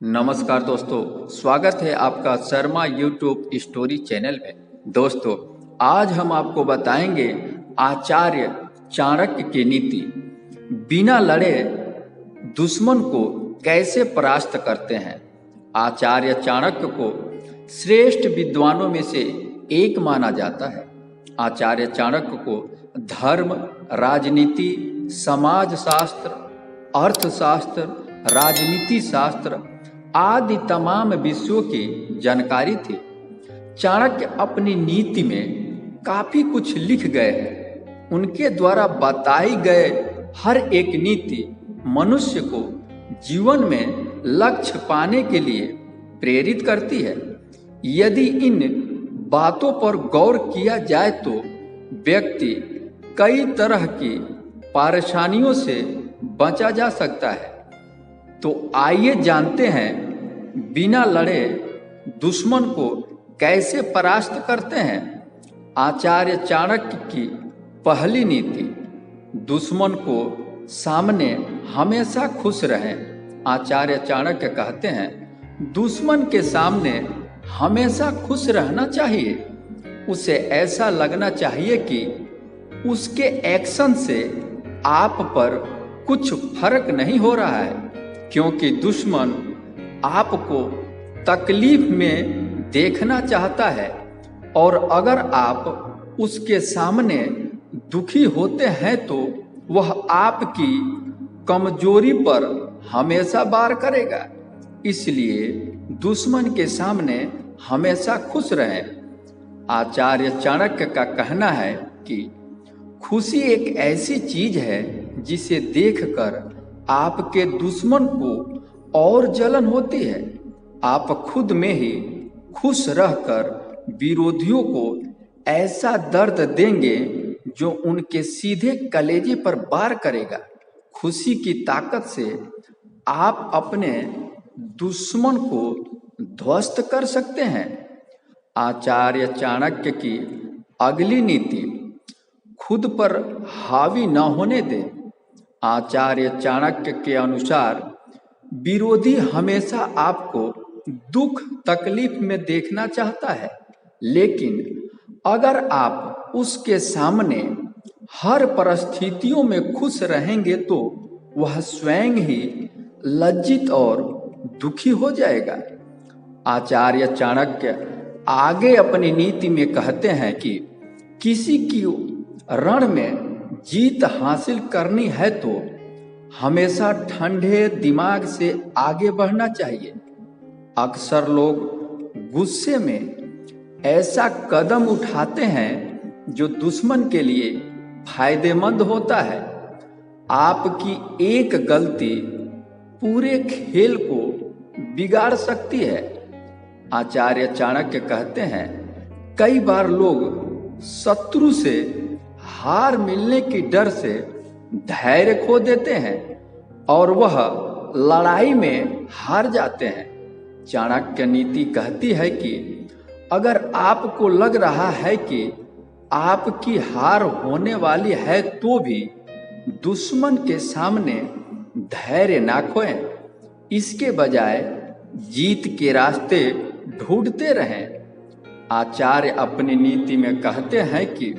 नमस्कार दोस्तों, स्वागत है आपका शर्मा यूट्यूब स्टोरी चैनल में। दोस्तों, आज हम आपको बताएंगे आचार्य चाणक्य की नीति। बिना लड़े दुश्मन को कैसे परास्त करते हैं। आचार्य चाणक्य को श्रेष्ठ विद्वानों में से एक माना जाता है। आचार्य चाणक्य को धर्म, राजनीति, समाज शास्त्र, अर्थशास्त्र, राजनीति शास्त्र आदि तमाम विषयों की जानकारी थी। चाणक्य अपनी नीति में काफी कुछ लिख गए हैं। उनके द्वारा बताई गए हर एक नीति मनुष्य को जीवन में लक्ष्य पाने के लिए प्रेरित करती है। यदि इन बातों पर गौर किया जाए तो व्यक्ति कई तरह की परेशानियों से बचा जा सकता है। तो आइए जानते हैं बिना लड़े दुश्मन को कैसे परास्त करते हैं। आचार्य चाणक्य की पहली नीति, दुश्मन को सामने हमेशा खुश रहें। आचार्य चाणक्य कहते हैं, दुश्मन के सामने हमेशा खुश रहना चाहिए। उसे ऐसा लगना चाहिए कि उसके एक्शन से आप पर कुछ फर्क नहीं हो रहा है, क्योंकि दुश्मन आपको तकलीफ में देखना चाहता है और अगर आप उसके सामने दुखी होते हैं तो वह आपकी कमजोरी पर हमेशा वार करेगा। इसलिए दुश्मन के सामने हमेशा खुश रहें। आचार्य चाणक्य का कहना है कि खुशी एक ऐसी चीज है जिसे देखकर आपके दुश्मन को और जलन होती है। आप खुद में ही खुश रहकर विरोधियों को ऐसा दर्द देंगे जो उनके सीधे कलेजे पर वार करेगा। खुशी की ताकत से आप अपने दुश्मन को ध्वस्त कर सकते हैं। आचार्य चाणक्य की अगली नीति, खुद पर हावी न होने दें। आचार्य चाणक्य के अनुसार विरोधी हमेशा आपको दुख तकलीफ में देखना चाहता है, लेकिन अगर आप उसके सामने हर परिस्थितियों में खुश रहेंगे तो वह स्वयं ही लज्जित और दुखी हो जाएगा। आचार्य चाणक्य आगे अपनी नीति में कहते हैं कि किसी की रण में जीत हासिल करनी है तो हमेशा ठंडे दिमाग से आगे बढ़ना चाहिए। अक्सर लोग गुस्से में ऐसा कदम उठाते हैं जो दुश्मन के लिए फायदेमंद होता है। आपकी एक गलती पूरे खेल को बिगाड़ सकती है। आचार्य चाणक्य कहते हैं, कई बार लोग शत्रु से हार मिलने की डर से धैर्य खो देते हैं और वह लड़ाई में हार जाते हैं। चाणक्य नीति कहती है कि अगर आपको लग रहा है कि आपकी हार होने वाली है तो भी दुश्मन के सामने धैर्य ना खोएं। इसके बजाय जीत के रास्ते ढूंढते रहें। आचार्य अपनी नीति में कहते हैं कि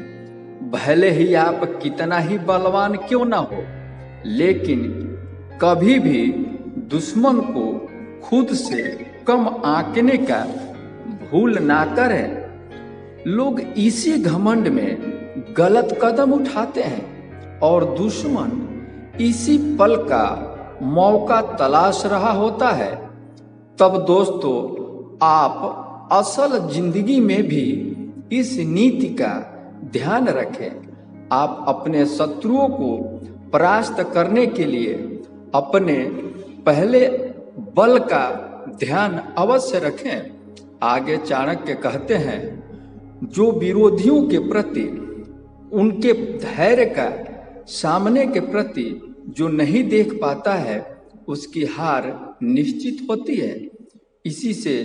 भले ही आप कितना ही बलवान क्यों ना हो, लेकिन कभी भी दुश्मन को खुद से कम आंकने का भूल ना करें। लोग इसी घमंड में गलत कदम उठाते हैं और दुश्मन इसी पल का मौका तलाश रहा होता है। तब दोस्तों, आप असल जिंदगी में भी इस नीति का ध्यान रखें। आप अपने शत्रुओं को परास्त करने के लिए अपने पहले बल का ध्यान अवश्य रखें। आगे चाणक्य कहते हैं, जो विरोधियों के प्रति उनके धैर्य का सामने के प्रति जो नहीं देख पाता है उसकी हार निश्चित होती है। इसी से